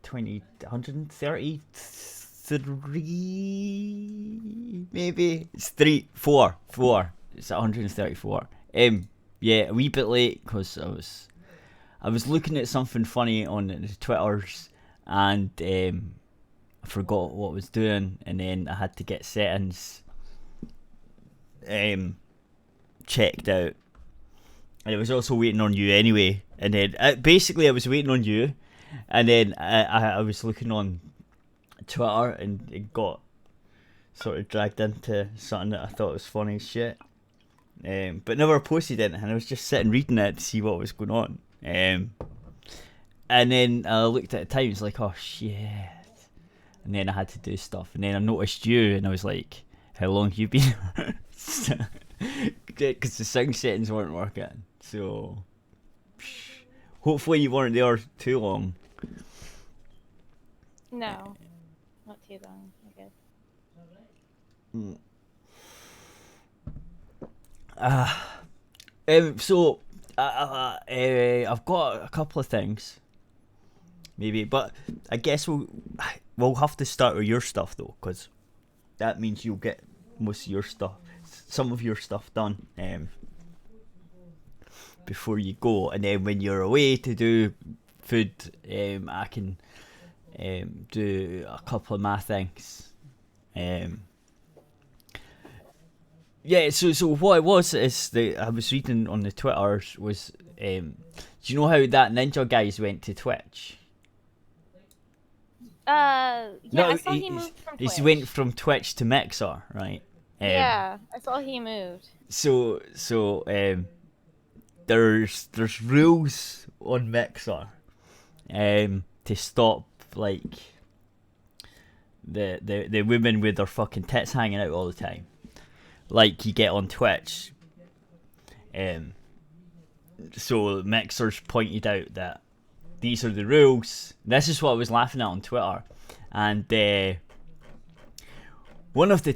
133, maybe? It's 4. It's 134. Yeah, a wee bit late because I was looking at something funny on the Twitters and I forgot what I was doing, and then I had to get settings checked out. And I was also waiting on you anyway. And then basically I was waiting on you, and then I was looking on Twitter and it got sort of dragged into something that I thought was funny as shit. But never posted it, and I was just sitting reading it to see what was going on. And then I looked at the time, it's like, oh shit. And then I had to do stuff, and then I noticed you, and I was like, how long have you been? Because the sound settings weren't working, so hopefully you weren't there too long. No, not too long, I guess. So I've got a couple of things, maybe, but I guess we'll have to start with your stuff though, because that means you'll get most of your stuff, some of your stuff done before you go, and then when you're away to do food, I can do a couple of my things. Yeah, so what it was is that I was reading on the Twitters was, do you know how that ninja guys went to Twitch? Yeah, No, I saw he moved from Twitch. He went from Twitch to Mixer, right? Yeah, I saw he moved. So there's rules on Mixer, to stop like the women with their fucking tits hanging out all the time, like you get on Twitch. So Mixer's pointed out that these are the rules. This is what I was laughing at on Twitter, and one of the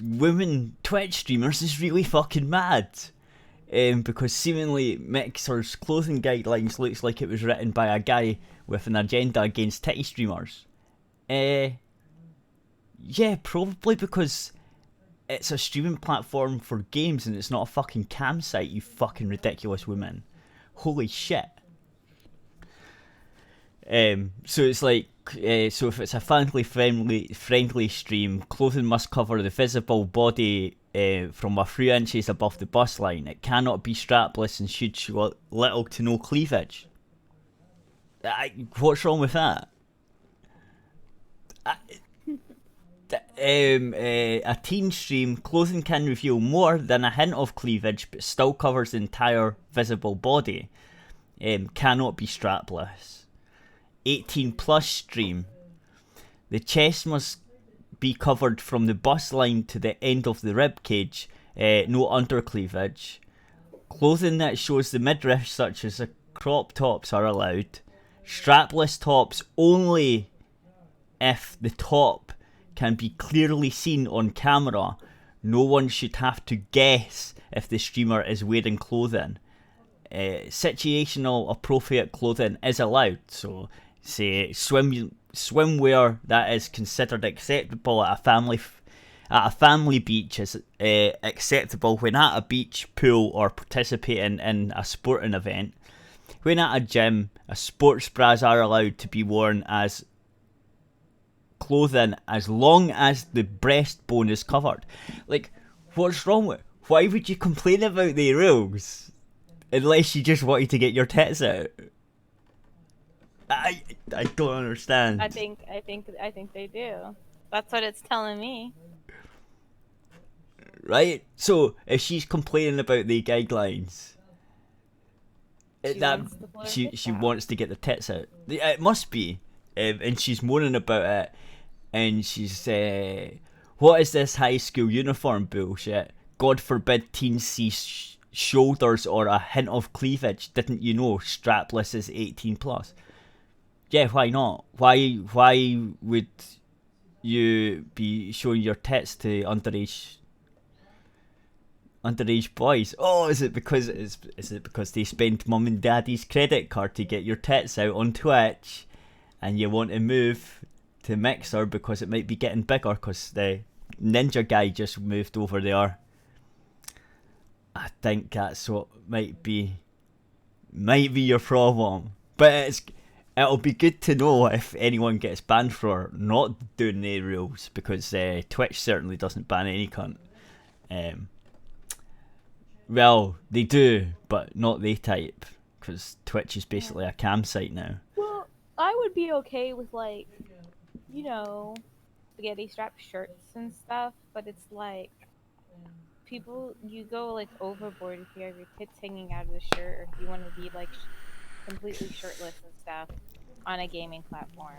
women Twitch streamers is really fucking mad, because seemingly Mixer's clothing guidelines looks like it was written by a guy with an agenda against titty streamers. Yeah, probably because it's a streaming platform for games and it's not a fucking cam site, you fucking ridiculous woman. Holy shit. So it's like, so if it's a family friendly stream, clothing must cover the visible body from a few inches above the bust line. It cannot be strapless and should show little to no cleavage. What's wrong with that? A teen stream, clothing can reveal more than a hint of cleavage but still covers the entire visible body. Cannot be strapless. 18 plus stream, the chest must be covered from the bust line to the end of the rib cage, no under cleavage. Clothing that shows the midriff, such as crop tops, are allowed. Strapless tops only if the top can be clearly seen on camera. No one should have to guess if the streamer is wearing clothing. Situational appropriate clothing is allowed, so say swimwear that is considered acceptable at a family beach is acceptable when at a beach, pool, or participating in a sporting event. When at a gym, sports bras are allowed to be worn as clothing as long as the breastbone is covered. Like, what's wrong with? Why would you complain about the rules unless you just wanted to get your tits out? I don't understand. I think they do. That's what it's telling me. Right? So if she's complaining about the guidelines, she wants to get the tits out. It must be. And she's moaning about it, and she's what is this high school uniform bullshit? God forbid teens see shoulders or a hint of cleavage. Didn't you know strapless is 18 plus? Yeah, why not? Why would you be showing your tits to underage boys? Oh, is it because they spend mum and daddy's credit card to get your tits out on Twitch? and you want to move to Mixer because it might be getting bigger because the Ninja guy just moved over there. I think that's what might be your problem. But it'll be good to know if anyone gets banned for not doing the rules, because Twitch certainly doesn't ban any cunt. Well, they do, but not they type, because Twitch is basically a cam site now. Well, I would be okay with, like, spaghetti strap shirts and stuff, but it's like, people, you go, like, overboard if you have your tits hanging out of the shirt, or if you want to be, like, completely shirtless and stuff on a gaming platform.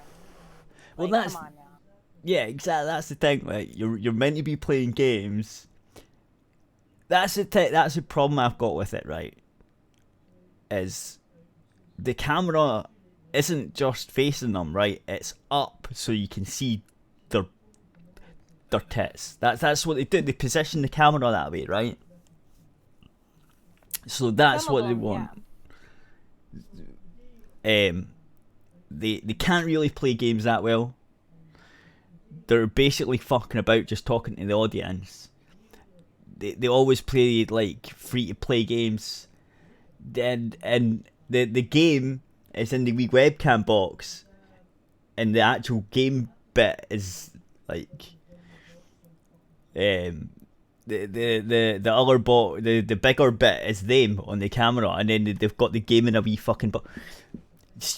Well, like, come on now. Yeah, exactly. That's the thing. Like, you're meant to be playing games. That's the problem I've got with it. Right, is the camera isn't just facing them. Right, it's up so you can see their tits. That's what they do. They position the camera that way. Right. So that's what they want. Yeah. They can't really play games that well. They're basically fucking about just talking to the audience. They always play like free to play games. And the game is in the wee webcam box, and the actual game bit is like the other the bigger bit is them on the camera, and then they've got the game in a wee fucking box.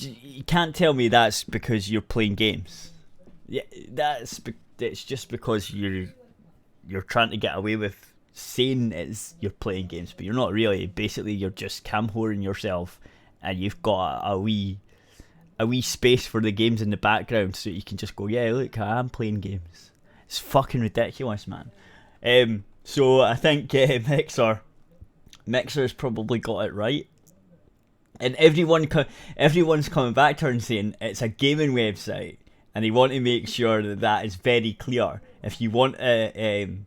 You can't tell me that's because you're playing games. Yeah, it's just because you're trying to get away with saying you're playing games, but you're not really. Basically, you're just cam whoring yourself, and you've got a wee space for the games in the background, so you can just go, yeah, look, I am playing games. It's fucking ridiculous, man. So I think Mixer's probably got it right. And everyone's coming back to her and saying it's a gaming website, and they want to make sure that is very clear. If you want to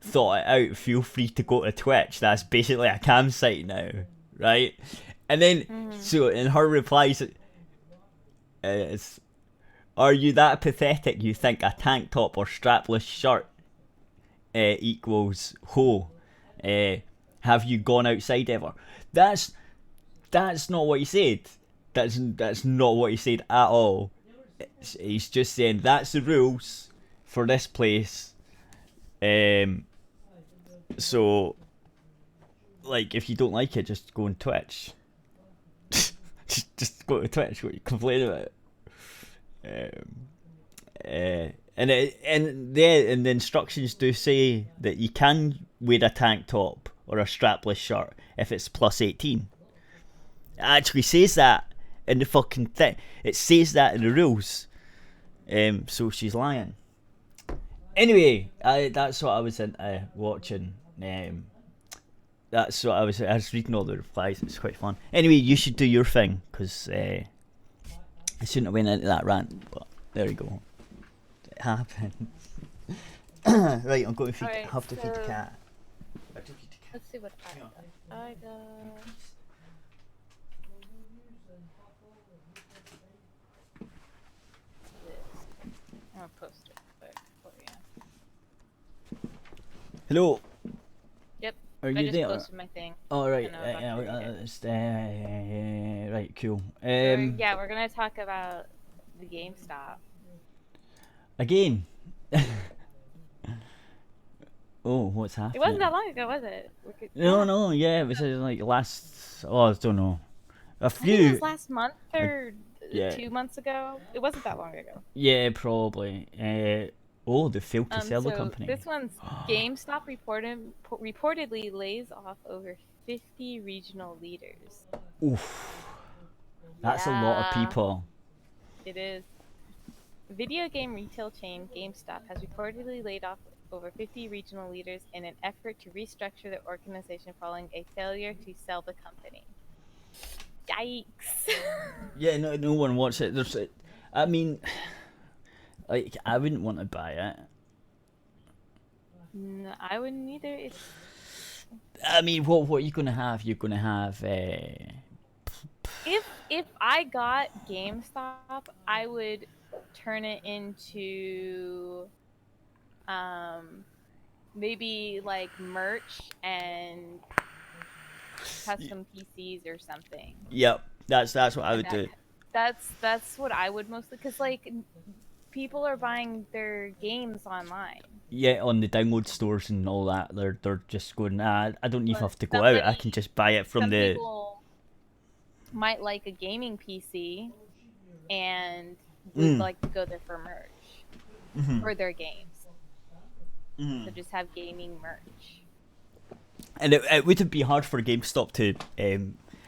thought it out, feel free to go to Twitch. That's basically a cam site now, right? And then, so in her replies, is, are you that pathetic you think a tank top or strapless shirt equals ho? Have you gone outside ever? That's not what he said. That's not what he said at all. He's just saying that's the rules for this place. So, like, if you don't like it, just go on Twitch. just go to Twitch. What are you complaining about? And the instructions do say that you can wear a tank top or a strapless shirt if it's plus 18. It actually says that in the fucking thing. It says that in the rules. So she's lying. Anyway, that's what I was into watching. That's what I was reading all the replies. It's quite fun. Anyway, you should do your thing, because I shouldn't have went into that rant, but there you go. It happens. Right, I'm going to feed. Have to feed the cat. Let's see what I got. I got. I'm gonna post it quick for you. Hello. Yep. Are you I just there? posted my thing. Oh right. Right. Cool. Yeah, we're gonna talk about the GameStop. Again. Oh, what's happening? It wasn't that long ago, was it? No. Yeah, it was like last. Oh, I don't know. A few. I think it was last month or 2 months ago. It wasn't that long ago. Yeah, probably. They failed to sell the company. This one's GameStop reportedly lays off over 50 regional leaders. Oof. That's a lot of people. It is. Video game retail chain GameStop has reportedly laid off over 50 regional leaders in an effort to restructure the organization following a failure to sell the company. Yikes. Yeah, no one wants it. I mean, like, I wouldn't want to buy it. No, I wouldn't either. I mean, what are you going to have? You're going to have If I got GameStop, I would turn it into maybe like merch and custom PCs or something. Yep, that's what I And would do. that's what I would mostly, because like people are buying their games online. Yeah, on the download stores and all that, they're just going. I don't even But have to go out. I can just buy it from some the. people might like a gaming PC and would Mm, like to go there for merch for their games. So just have gaming merch. and it wouldn't be hard for GameStop to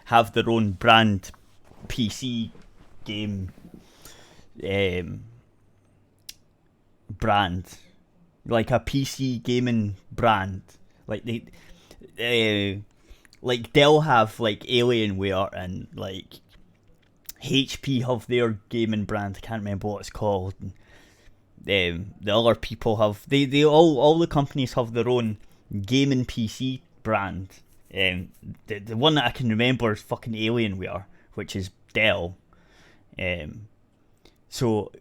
have their own brand PC game um, brand, like a PC gaming brand, like like Dell have like Alienware and like HP have their gaming brand. I can't remember what it's called. And, the other people have they all the companies have their own gaming PC brand. The one that I can remember is fucking Alienware, which is Dell. So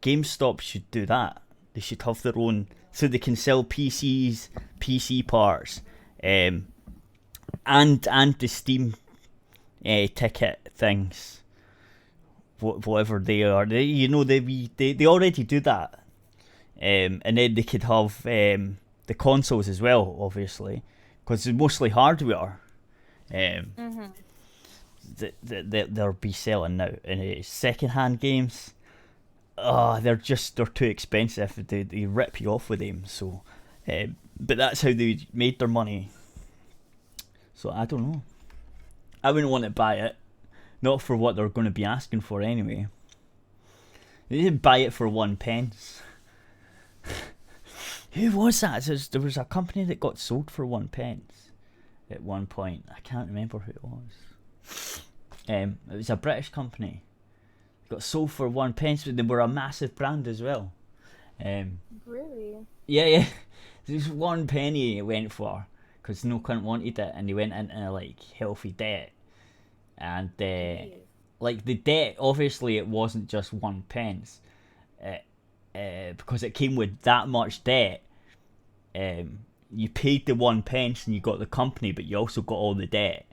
GameStop should do that. They should have their own, so they can sell PCs, PC parts, and the Steam ticket things, whatever they are. They already do that, and then they could have the consoles as well, obviously, because it's mostly hardware. Um, that they'll be selling now, and second-hand games. They're too expensive. They rip you off with them. So, but that's how they made their money. So I don't know. I wouldn't want to buy it, not for what they're going to be asking for anyway. They didn't buy it for 1 pence. Who was that? There was a company that got sold for 1 pence at one point. I can't remember who it was. It was a British company. Got sold for 1 pence, but they were a massive brand as well. Really? Yeah. Just 1 penny it went for, because no cunt wanted it, and they went into like healthy debt. And like the debt, obviously, it wasn't just 1 pence, because it came with that much debt. You paid the 1 pence and you got the company, but you also got all the debt.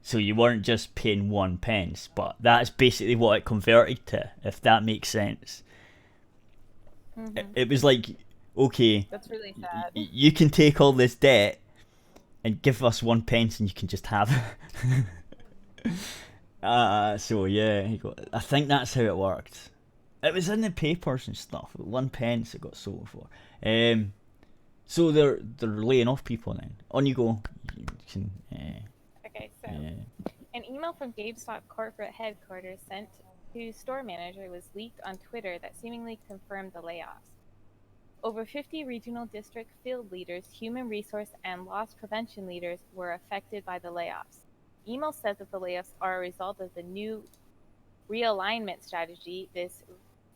So you weren't just paying 1 pence, but that's basically what it converted to, if that makes sense. It was like, okay, That's really sad. you can take all this debt and give us 1 pence and you can just have it. So yeah, I think that's how it worked. It was in the papers and stuff. 1 pence it got sold for. So they're laying off people then. On you go. You can, Okay, so an email from GameStop corporate headquarters sent to store manager was leaked on Twitter that seemingly confirmed the layoffs. Over 50 regional district field leaders, human resource, and loss prevention leaders were affected by the layoffs. Email said that the layoffs are a result of the new realignment strategy. This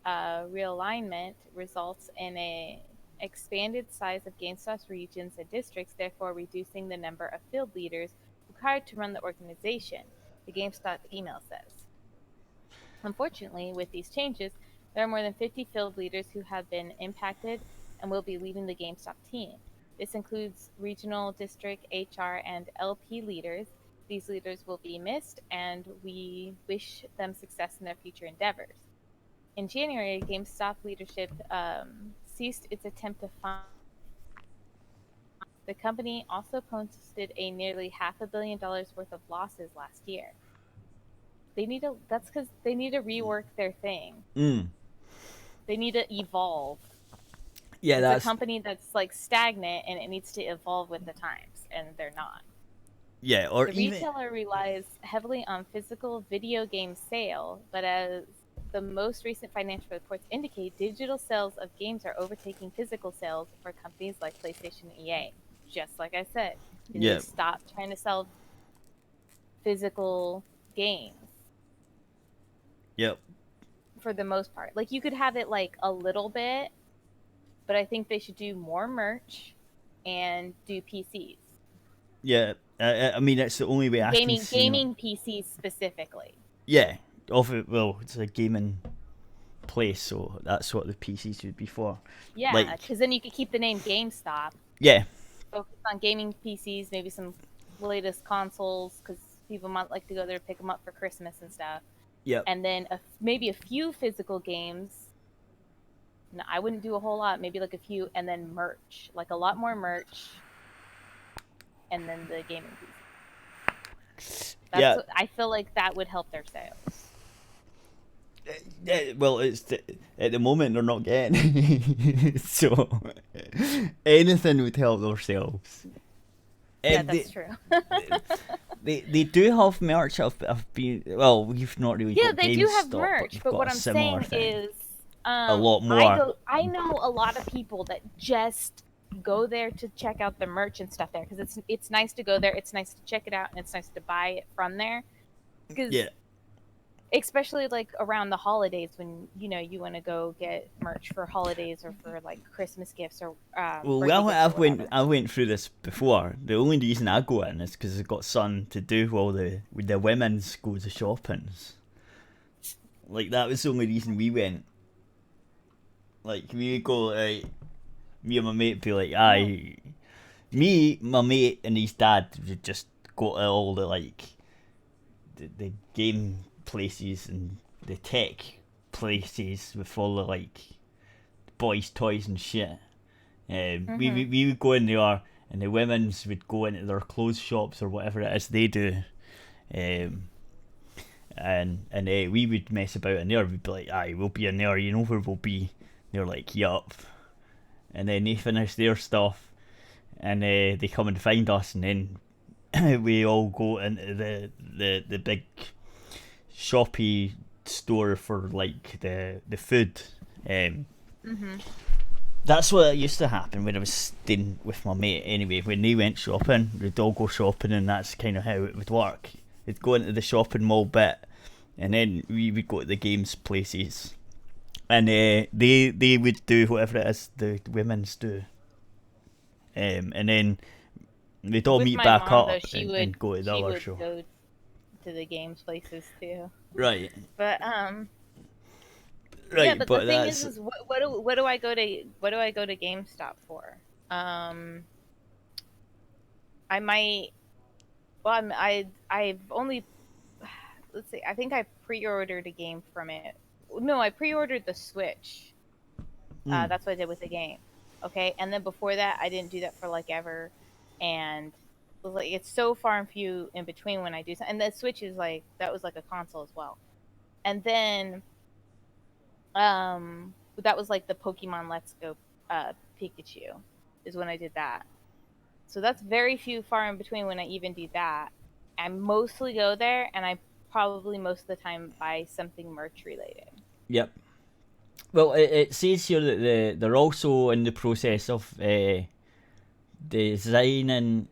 realignment results in an expanded size of GameStop's regions and districts, therefore reducing the number of field leaders required to run the organization, the GameStop email says. Unfortunately, with these changes, there are more than 50 field leaders who have been impacted and will be leaving the GameStop team. This includes regional, district, HR, and LP leaders. These leaders will be missed, and we wish them success in their future endeavors. In January, GameStop leadership ceased its attempt to fund. The company also posted a nearly $500 million worth of losses last year. That's because they need to rework their thing. They need to evolve. Yeah, it's that's a company that's like stagnant and it needs to evolve with the times, and they're not. yeah. Or The even retailer relies heavily on physical video game sale, but as the most recent financial reports indicate, digital sales of games are overtaking physical sales for companies like PlayStation and EA. Just like I said, they need yeah, to stop trying to sell physical games yep, for the most part. Like, you could have it like a little bit, but I think they should do more merch and do PCs. yeah. I mean, it's the only way I can see. Gaming PCs specifically. Yeah, well, it's a gaming place, so that's what the PCs would be for. Yeah, because then you could keep the name GameStop. Yeah. Focus on gaming PCs, maybe some latest consoles, because people might like to go there to pick them up for Christmas and stuff. Yeah. And then maybe a few physical games. No, I wouldn't do a whole lot. Maybe like a few, and then merch, like a lot more merch, and then the gaming PC. What, I feel like that would help their sales. Well, at the moment they're not getting, so anything would help their sales. Yeah, that's true. They do have merch. I've been, well, we've not really. Yeah, got they do have GameStop, merch, but what I'm saying is, a lot more. I know a lot of people that just go there to check out the merch and stuff there, because it's nice to go there. It's nice to check it out, and it's nice to buy it from there. Because especially like around the holidays, when you want to go get merch for holidays or for like Christmas gifts or I went through this before. The only reason I go in is because I've got something to do while the women's go to shoppings. Like, that was the only reason we went. Like, we would go, me and my mate would be like, aye. Me, my mate, and his dad would just go to all the, like, the game places and the tech places with all the, like, boys' toys and shit. We would go in there, and the women's would go into their clothes shops or whatever it is they do. And we would mess about in there. We'd be like, aye, we'll be in there, you know where we'll be. They're like, yup. And then they finish their stuff, and they come and find us, and then we all go into the big shoppy store for like the food. That's what used to happen when I was staying with my mate. Anyway, when they went shopping, we'd all go shopping, and that's kind of how it would work. We'd go into the shopping mall bit, and then we would go to the games places. And they would do whatever it is the women's do. And then we'd all meet back up and go to the other show. Go to the games places too. Right. But right, yeah, but the thing is what do I go to GameStop for? I might. Well, I've only. Let's see. I think I pre-ordered a game from it. No, I pre-ordered the Switch. That's what I did with the game. Okay, and then before that, I didn't do that for like ever, and it was like it's so far and few in between when I do something. And the Switch is like that was like a console as well, and then, that was like the Pokemon Let's Go Pikachu, is when I did that. So that's very few far in between when I even do that. I mostly go there, and I probably most of the time buy something merch related. Yep. Well, it says here that they're also in the process of designing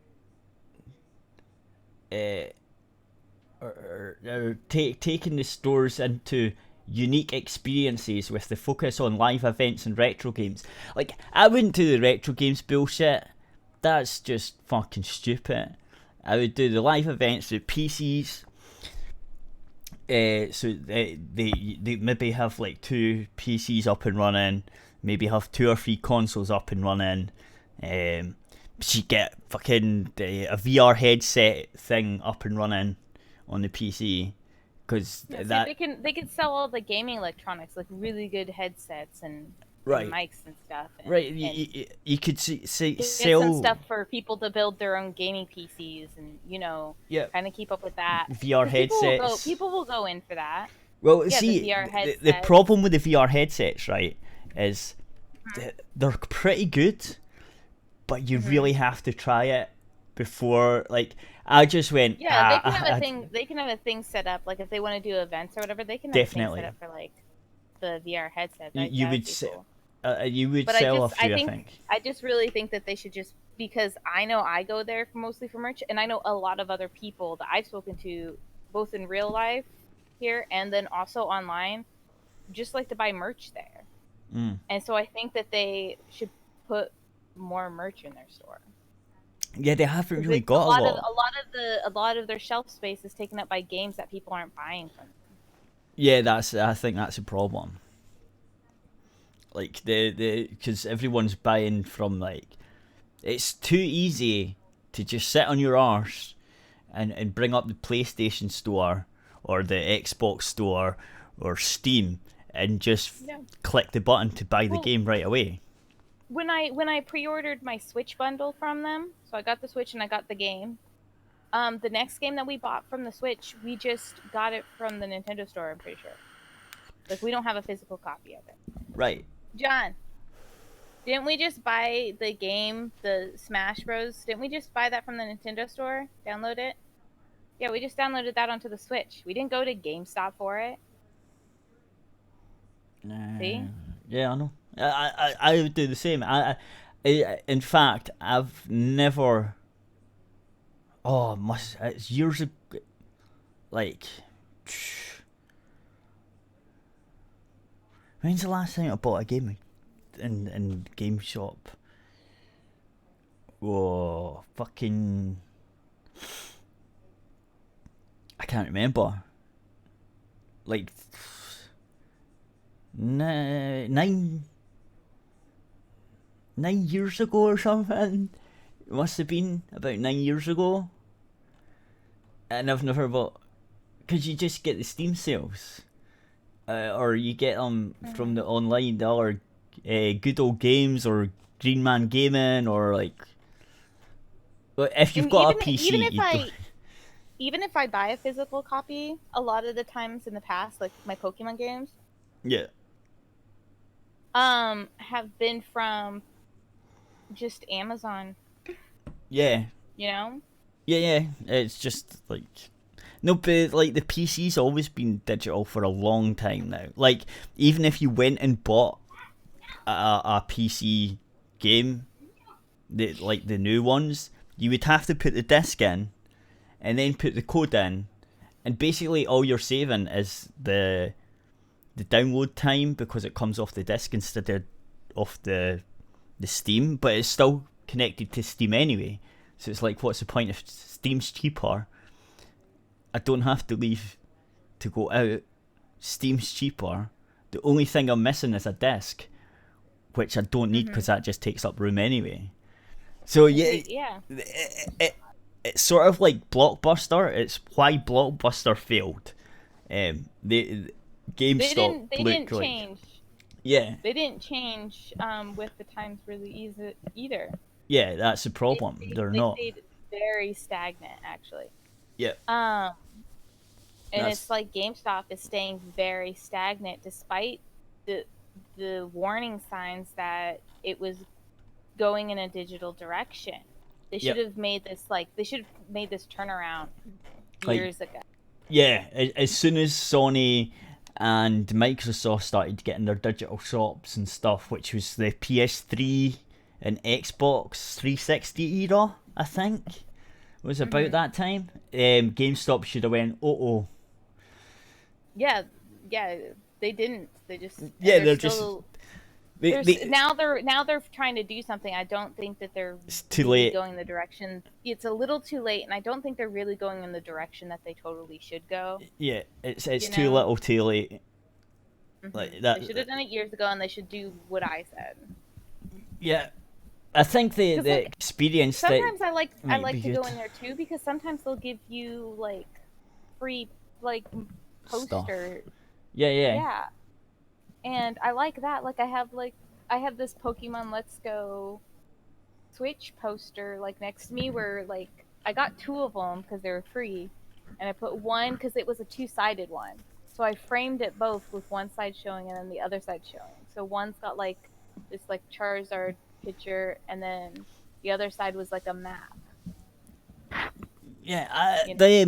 or taking the stores into unique experiences with the focus on live events and retro games. Like, I wouldn't do the retro games bullshit. That's just fucking stupid. I would do the live events with PCs. So they maybe have like 2 PCs up and running, maybe have 2 or 3 consoles up and running. She get fucking a VR headset thing up and running on the PC, because they can sell all the gaming electronics, like really good headsets and mics and stuff. And you could sell some stuff for people to build their own gaming PCs and kind of keep up with that. VR headsets. People will go in for that. Well, see, the problem with the VR headsets, right, is they're pretty good, but you really have to try it before. Like, I just went. Yeah, they can have a thing. They can have a thing set up, like if they want to do events or whatever. They can have a thing set up for like the VR headset. You would sell a few, I think. I just really think that they should just, because I know I go there mostly for merch, and I know a lot of other people that I've spoken to, both in real life here and then also online, just like to buy merch there. And so I think that they should put more merch in their store. Yeah, they haven't 'Cause really it's a got a lot of lot. a lot of their shelf space is taken up by games that people aren't buying from them. Yeah, I think that's a problem. Like the because everyone's buying from like it's too easy to just sit on your arse and bring up the PlayStation Store or the Xbox Store or Steam and just Yeah. click the button to buy the Well, game right away. when I pre-ordered my Switch bundle from them, so I got the Switch and I got the game. The next game that we bought from the Switch, we just got it from the Nintendo Store. I'm pretty sure. Like we don't have a physical copy of it. Right. John, didn't we just buy the game, the Smash Bros? Didn't we just buy that from the Nintendo Store? Download it? Yeah, we just downloaded that onto the Switch. We didn't go to GameStop for it. See? Yeah, I know. I would do the same. In fact, I've never. Oh, must it's years ago. Like, when's the last time I bought a game in game shop? Whoa, fucking. I can't remember. Like, nine 9 years ago or something. It must have been about 9 years ago. And I've never bought. Because you just get the Steam sales. Or you get them from the online, the other Good Old Games or Green Man Gaming or like. If you've And got a PC, even if I buy a physical copy, a lot of the times in the past, like my Pokemon games, yeah. have been from just Amazon, Yeah. you know? Yeah. It's just like. No, but like the PC's always been digital for a long time now. Like, even if you went and bought a PC game, like the new ones, you would have to put the disc in and then put the code in, and basically all you're saving is the download time because it comes off the disc instead of off the Steam, but it's still connected to Steam anyway. So it's like, what's the point if Steam's cheaper? I don't have to leave to go out. Steam's cheaper. The only thing I'm missing is a disc, which I don't need because that just takes up room anyway. So Yeah. it's sort of like Blockbuster. It's why Blockbuster failed. The GameStop They didn't change. Yeah, They didn't change with the times really easy either. yeah, that's the problem. They're They not. stayed very stagnant, actually. Yeah, And that's it's like GameStop is staying very stagnant despite the warning signs that it was going in a digital direction. They should have made this turnaround years ago. Yeah. As soon as Sony and Microsoft started getting their digital shops and stuff, which was the PS3 and Xbox 360 era, I think, was about that time. GameStop should have went, oh. Yeah, they didn't. They just They're still, just. now they're trying to do something. I don't think that they're It's too really late. going the direction. It's a little too late, and I don't think they're really going in the direction that they totally should go. Yeah, it's too little, too late. Like that. They should have done it years ago, and they should do what I said. Yeah, I think the experience. Sometimes I like to go in there too because sometimes they'll give you like free like poster. Stuff. Yeah. And I like that. Like I have this Pokemon Let's Go Switch poster like next to me where like I got two of them because they were free, and I put one because it was a two-sided one. So I framed it both with one side showing and then the other side showing. So one's got like this like Charizard picture, and then the other side was like a map. Yeah, they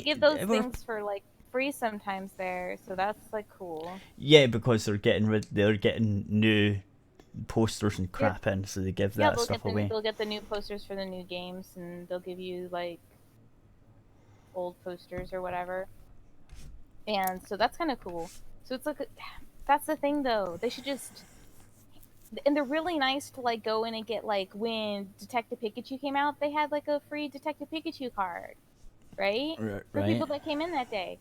give those things for like free sometimes there, so that's like cool. Yeah, because they're getting new posters and crap in, so they give that stuff away. They'll get the new posters for the new games, and they'll give you like old posters or whatever. And so that's kind of cool. So it's like that's the thing though. They should just and they're really nice to like go in and get. Like when Detective Pikachu came out, they had like a free Detective Pikachu card, right? For Right. people that came in that day.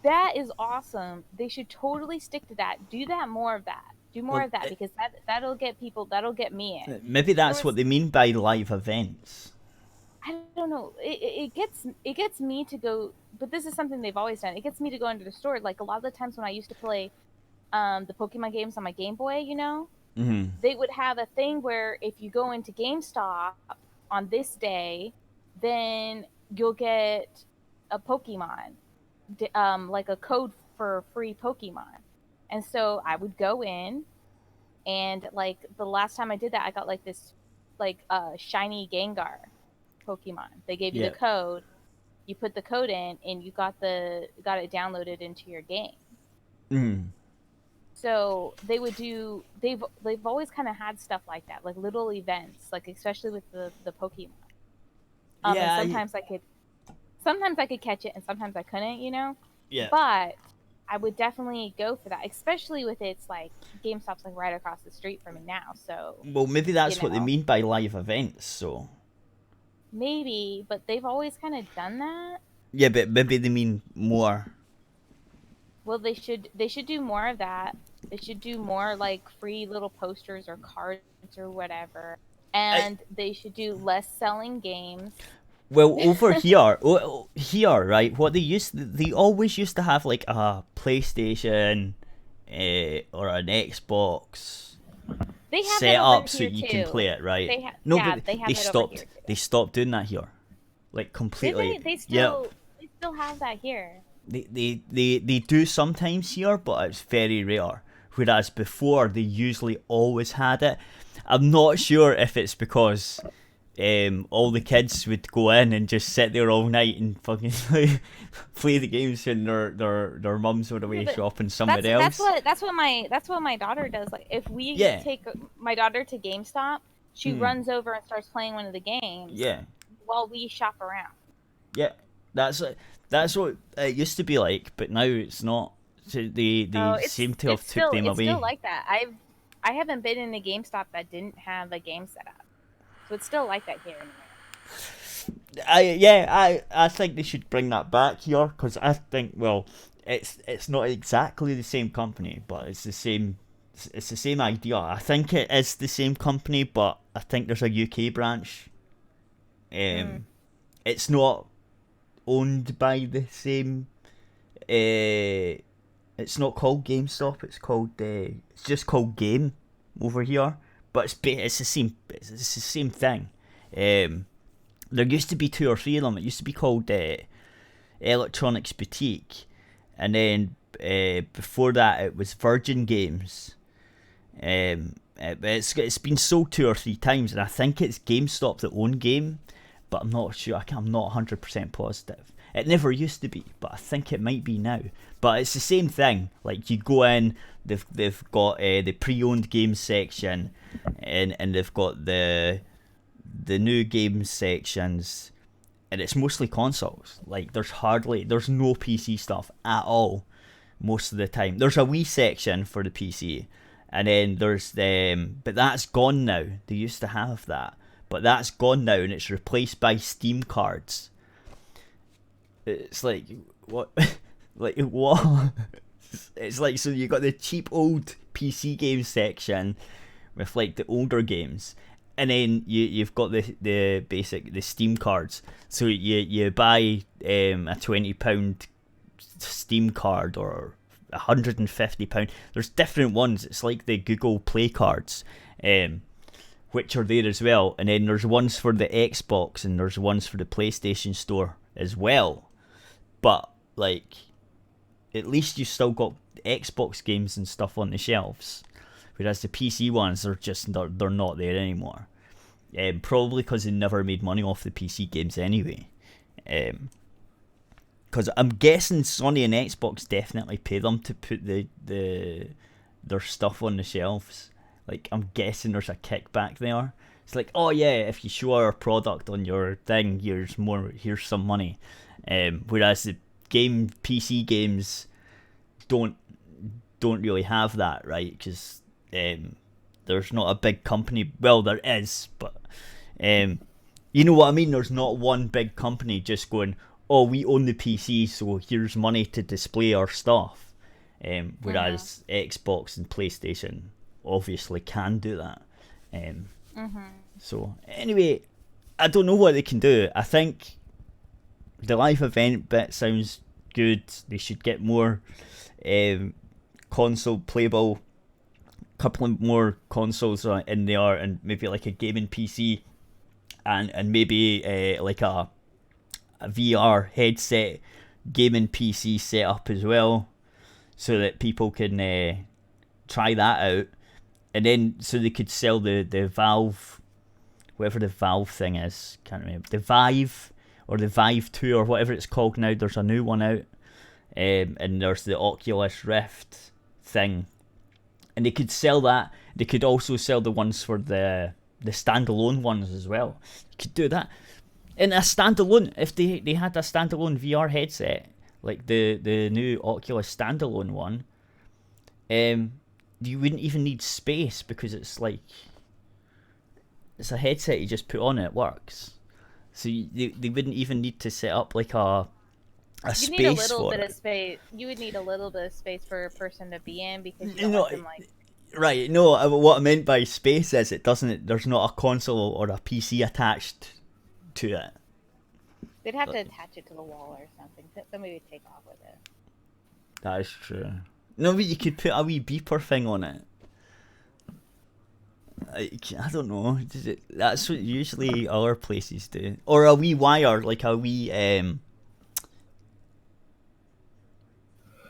That is awesome. They should totally stick to that. Do that more of that. Do more Well, of that because that'll get people. That'll get me in. maybe There that's was what they mean by live events. I don't know. It gets me to go, but this is something they've always done. It gets me to go into the store. Like a lot of the times when I used to play the Pokemon games on my Game Boy, Mm-hmm. they would have a thing where if you go into GameStop on this day, then you'll get a Pokemon, like a code for free Pokemon. And so I would go in, and like the last time I did that, I got like this like shiny Gengar Pokemon. They gave you Yeah. the code. You put the code in, and you got it downloaded into your game. Mm-hmm. So they would do. They've always kind of had stuff like that, like little events, like especially with the Pokemon. And Yeah. sometimes I could catch it, and sometimes I couldn't. Yeah. But I would definitely go for that, especially with it's like GameStop's like right across the street from me now. So Well, maybe that's what they mean by live events. So. maybe, but they've always kind of done that. Yeah, but maybe they mean more. Well, they should do more of that. They should do more like free little posters or cards or whatever. And they should do less selling games. Well, over here, right? What they always used to have like a PlayStation, or an Xbox They have set that over up so here you too. can play it, right? They have but that they over stopped. here too. They stopped doing that here, like completely. They still have that here. They do sometimes here, but it's very rare. Whereas before, they usually always had it. I'm not sure if it's because all the kids would go in and just sit there all night and fucking play the games when their mums were away shopping somewhere else. That's what my daughter does. Like if we take my daughter to GameStop, she runs over and starts playing one of the games. Yeah. While we shop around. Yeah, that's what it used to be like, but now it's not. So they seem to have took them away. It's still like that. I haven't been in a GameStop that didn't have a game set up, so it's still like that here in America. I think they should bring that back here because I think it's not exactly the same company, but it's the same idea. I think it is the same company, but I think there's a UK branch. It's not owned by the same. It's not called GameStop. It's just called Game over here. But it's the same. It's the same thing. There used to be 2 or 3 of them. It used to be called Electronics Boutique, and then before that it was Virgin Games. It's been sold 2 or 3 times, and I think it's GameStop that own Game, but I'm not sure. I'm not 100% positive. It never used to be, but I think it might be now. But it's the same thing. Like you go in, they've got the pre-owned games section, and they've got the new games sections, and it's mostly consoles. Like there's no PC stuff at all most of the time. There's a wee section for the PC, and then there's but that's gone now. They used to have that, but that's gone now, and it's replaced by Steam cards. It's like what? Like what? It's like, so you got the cheap old PC game section with like the older games, and then you've got the Steam cards. So you buy a £20 Steam card or £150. There's different ones. It's like the Google Play cards, which are there as well, and then there's ones for the Xbox and there's ones for the PlayStation Store as well. But like, at least you still got Xbox games and stuff on the shelves, whereas the PC ones are just they're not there anymore. Probably because they never made money off the PC games anyway. Because I'm guessing Sony and Xbox definitely pay them to put their stuff on the shelves. Like, I'm guessing there's a kickback there. It's like, oh yeah, if you show our product on your thing, here's some money. Whereas the PC games don't really have that, right? Because there's not a big company. Well, there is, but you know what I mean. There's not one big company just going, "Oh, we own the PC, so here's money to display our stuff." Whereas Xbox and PlayStation obviously can do that. So anyway, I don't know what they can do. I think the live event bit sounds good. They should get more console playable, couple of more consoles in there, and maybe like a gaming PC, and maybe like a VR headset gaming PC setup as well, so that people can try that out, and then so they could sell the Valve, whatever the Valve thing is, can't remember, the Vive or the Vive 2 or whatever it's called now. There's a new one out, and there's the Oculus Rift thing, and they could sell that. They could also sell the ones for the standalone ones as well. You could do that. And a standalone, if they had a standalone VR headset, like the new Oculus standalone one, you wouldn't even need space, because it's like, it's a headset you just put on and it works. So they wouldn't even need to set up like a space for it. You need a little bit of space. You would need a little bit of space for a person to be in, because you don't want them like... Right, no, what I meant by space is there's not a console or a PC attached to it. They'd have to attach it to the wall or something. Somebody would take off with it. That is true. No, but you could put a wee beeper thing on it. I don't know. That's what usually other places do. Or a wee wire, like a wee,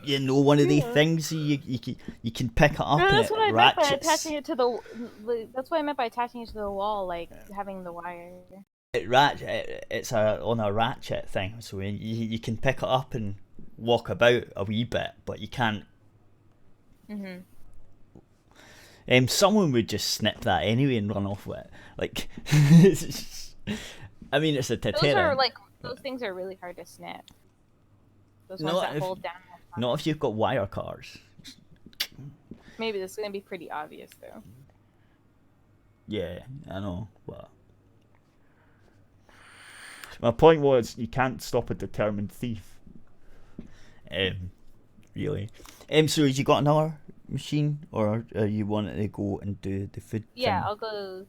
one of these things you can pick it up. No, and that's it what I ratchets. meant by attaching it to the. That's what I meant by attaching it to the wall, like having the wire. It's on a ratchet thing, so you can pick it up and walk about a wee bit, but you can't. Someone would just snip that anyway and run off with it. Like, I mean, it's a deterrent. Those things are really hard to snip. Those ones that hold down. Not if you've got wire cars. Maybe this is gonna be pretty obvious though. Yeah, I know, but my point was, you can't stop a determined thief. Really. So you got another machine, or you wanted to go and do the food thing? I'll go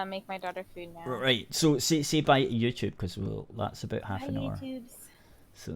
make my daughter food now. Right, so say bye to YouTube, because that's about half an hour. YouTubes.